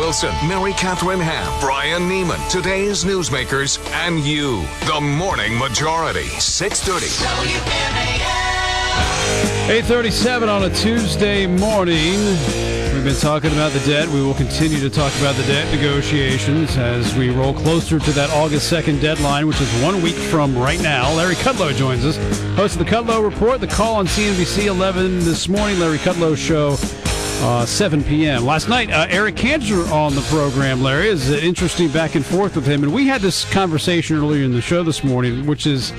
Wilson, Mary Catherine Ham, Brian Neiman, today's newsmakers, and you. The Morning Majority, 630. WMAL. 8:37 on a Tuesday morning. We've been talking about the debt. We will continue to talk about the debt negotiations as we roll closer to that August 2nd deadline, which is 1 week from right now. Larry Kudlow joins us, host of the Kudlow Report, the call on CNBC 11 this morning. Larry Kudlow Show, 7 p.m. Last night, Eric Cantor on the program, Larry. Is an interesting back and forth with him. And we had this conversation earlier in the show this morning, which is,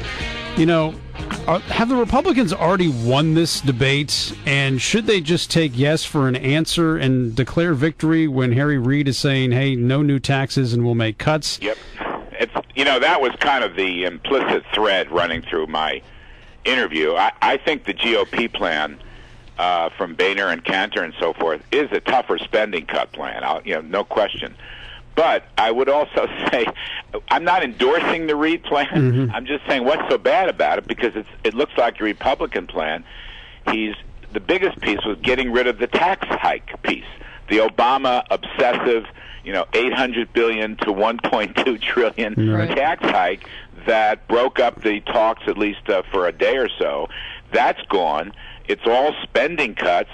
have the Republicans already won this debate, and should they just take yes for an answer and declare victory when Harry Reid is saying, hey, no new taxes and we'll make cuts? Yep. That was kind of the implicit thread running through my interview. I think the GOP plan from Boehner and Cantor and so forth is a tougher spending cut plan, no question. But I would also say I'm not endorsing the Reid plan. Mm-hmm. I'm just saying what's so bad about it, because it looks like a Republican plan. The biggest piece was getting rid of the tax hike piece, the Obama obsessive, $800 billion to $1.2 trillion tax hike that broke up the talks at least for a day or so. That's gone. It's all spending cuts.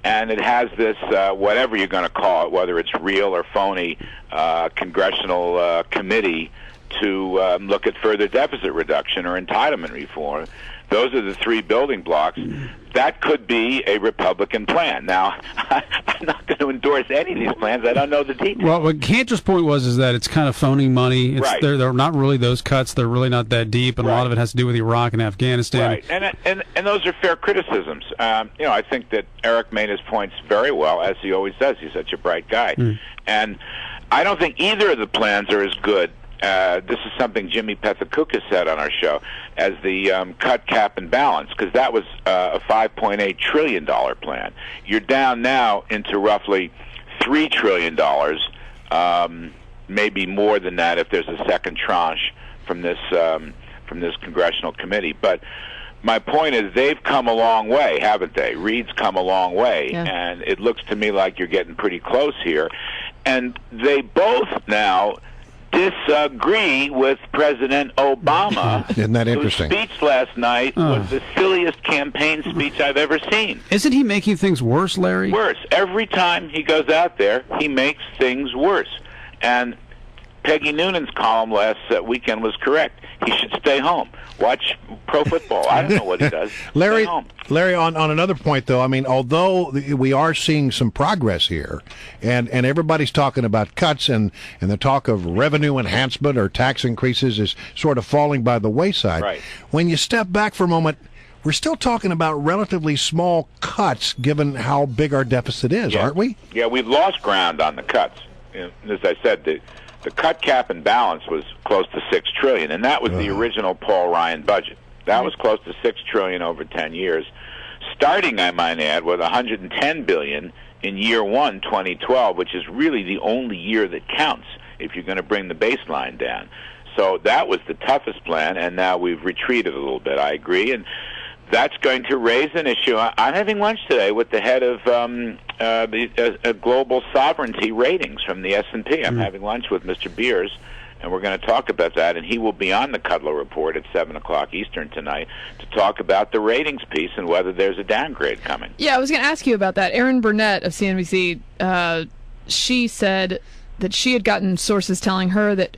And it has this, whatever you're going to call it, whether it's real or phony, congressional committee to look at further deficit reduction or entitlement reform. Those are the three building blocks. That could be a Republican plan. Now, I'm not going to endorse any of these plans. I don't know the details. Well, what Cantor's point was that it's kind of phoning money. Right. They're not really those cuts. They're really not that deep, and a lot of it has to do with Iraq and Afghanistan. Right, and those are fair criticisms. I think that Eric made his points very well, as he always does. He's such a bright guy. And I don't think either of the plans are as good. This is something Jimmy Pethokoukis said on our show as the cut, cap, and balance, because that was a $5.8 trillion plan. You're down now into roughly $3 trillion, maybe more than that if there's a second tranche from this congressional committee. But my point is they've come a long way, haven't they? Reid's come a long way, and it looks to me like you're getting pretty close here. And they both now disagree with President Obama. Isn't that interesting? Whose speech last night was the silliest campaign speech I've ever seen. Isn't he making things worse, Larry? Worse. Every time he goes out there, he makes things worse. And Peggy Noonan's column last weekend was correct. He should stay home. Watch pro football. I don't know what he does. Larry, stay home. Larry, on another point, though, I mean, although we are seeing some progress here, and everybody's talking about cuts, and the talk of revenue enhancement or tax increases is sort of falling by the wayside. Right. When you step back for a moment, we're still talking about relatively small cuts given how big our deficit is, aren't we? Yeah, we've lost ground on the cuts. As I said, the cut, cap, and balance was close to $6 trillion, and that was the original Paul Ryan budget. That was close to $6 trillion over 10 years, starting, I might add, with $110 billion in year one, 2012, which is really the only year that counts if you're going to bring the baseline down. So that was the toughest plan, and now we've retreated a little bit, I agree, and that's going to raise an issue. I'm having lunch today with the head of the global sovereignty ratings from the S&P. I'm having lunch with Mr. Beers, and we're going to talk about that, and he will be on the Kudlow Report at 7 o'clock Eastern tonight to talk about the ratings piece and whether there's a downgrade coming. Yeah, I was going to ask you about that. Erin Burnett of CNBC, she said that she had gotten sources telling her that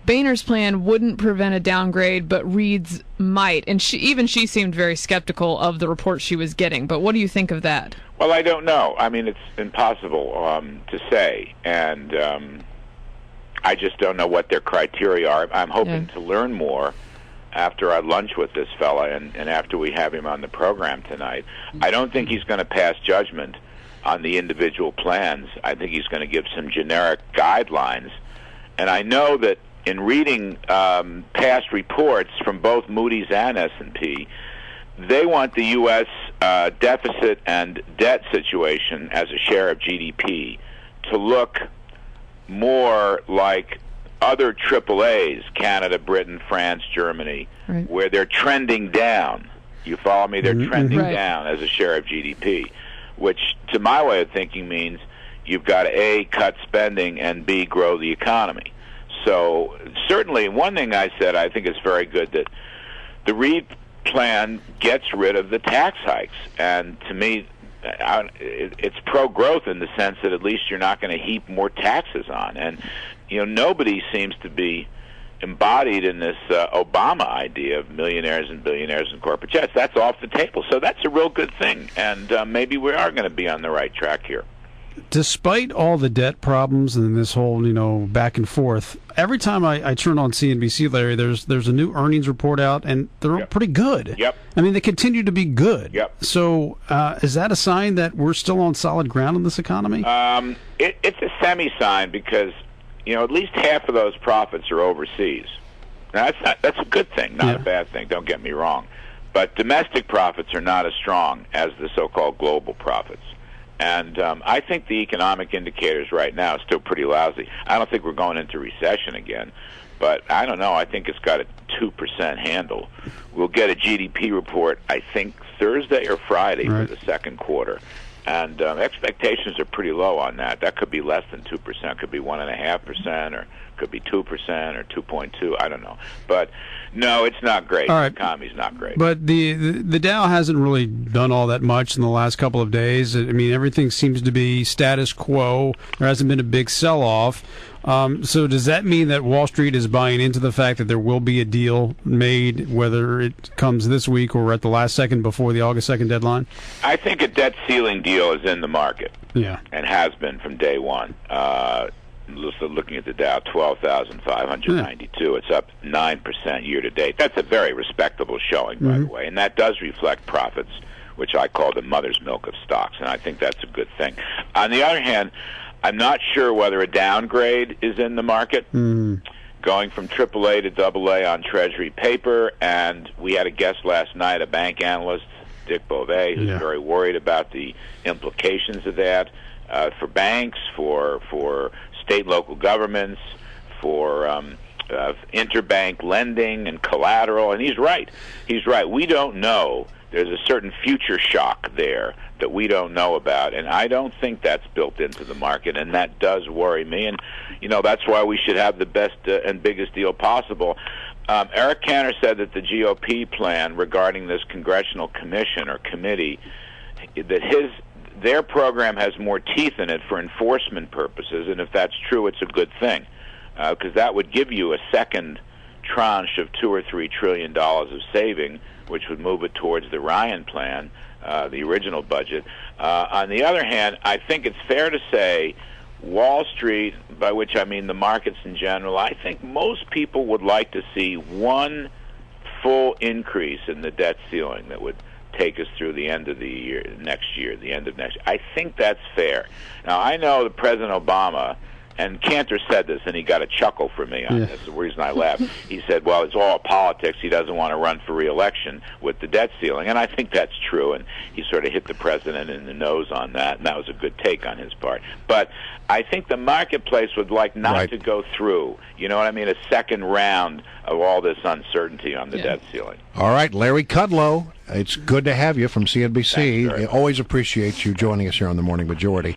Boehner's plan wouldn't prevent a downgrade, but Reid's might. And she seemed very skeptical of the report she was getting. But what do you think of that? Well, I don't know. I mean, it's impossible to say. And I just don't know what their criteria are. I'm hoping to learn more after I lunch with this fella and after we have him on the program tonight. I don't think he's going to pass judgment on the individual plans. I think he's going to give some generic guidelines. And I know that in reading past reports from both Moody's and S&P, they want the U.S. Deficit and debt situation as a share of GDP to look more like other AAAs, Canada, Britain, France, Germany, where they're trending down. You follow me? They're trending down as a share of GDP, which to my way of thinking means you've got to A, cut spending, and B, grow the economy. So certainly one thing I said, I think it's very good that the Reid plan gets rid of the tax hikes. And to me, it's pro-growth in the sense that at least you're not going to heap more taxes on. And, nobody seems to be embodied in this Obama idea of millionaires and billionaires and corporate jets. That's off the table. So that's a real good thing. And maybe we are going to be on the right track here. Despite all the debt problems and this whole, back and forth, every time I turn on CNBC, Larry, there's a new earnings report out, and they're all pretty good. Yep. I mean, they continue to be good. Yep. So is that a sign that we're still on solid ground in this economy? It's a semi-sign because, at least half of those profits are overseas. Now, that's a good thing, not a bad thing, don't get me wrong. But domestic profits are not as strong as the so-called global profits. And I think the economic indicators right now are still pretty lousy. I don't think we're going into recession again, but I don't know. I think it's got a 2% handle. We'll get a GDP report, I think, Thursday or Friday for the second quarter. And expectations are pretty low on that. That could be less than 2%, could be 1.5%, or could be 2% or 2.2. I don't know. But no, it's not great. All right. The economy's not great. But the Dow hasn't really done all that much in the last couple of days. I mean, everything seems to be status quo. There hasn't been a big sell-off. So does that mean that Wall Street is buying into the fact that there will be a deal made, whether it comes this week or at the last second before the August 2nd deadline? I think a debt ceiling deal is in the market. Yeah. And has been from day one. Looking at the Dow, 12,592. It's up 9% year to date. That's a very respectable showing, by the way. And that does reflect profits, which I call the mother's milk of stocks. And I think that's a good thing. On the other hand, I'm not sure whether a downgrade is in the market. Going from AAA to AA on Treasury paper. And we had a guest last night, a bank analyst, Dick Beauvais, who's very worried about the implications of that for banks, for state and local governments, for interbank lending and collateral. And he's right. He's right. We don't know. There's a certain future shock there that we don't know about, and I don't think that's built into the market, and that does worry me. And, that's why we should have the best and biggest deal possible. Eric Cantor said that the GOP plan regarding this congressional commission or committee, that their program has more teeth in it for enforcement purposes, and if that's true, it's a good thing, because that would give you a second tranche of $2 or $3 trillion of saving, which would move it towards the Ryan plan, the original budget. On the other hand, I think it's fair to say Wall Street, by which I mean the markets in general, I think most people would like to see one full increase in the debt ceiling that would take us through the end of the next year. I think that's fair. Now, I know that President Obama, and Cantor said this, and he got a chuckle from me on this. The reason I laughed, he said, well, it's all politics. He doesn't want to run for re-election with the debt ceiling. And I think that's true, and he sort of hit the president in the nose on that, and that was a good take on his part. But I think the marketplace would like not to go through, a second round of all this uncertainty on the debt ceiling. All right, Larry Kudlow, it's good to have you from CNBC. I always appreciate you joining us here on the Morning Majority.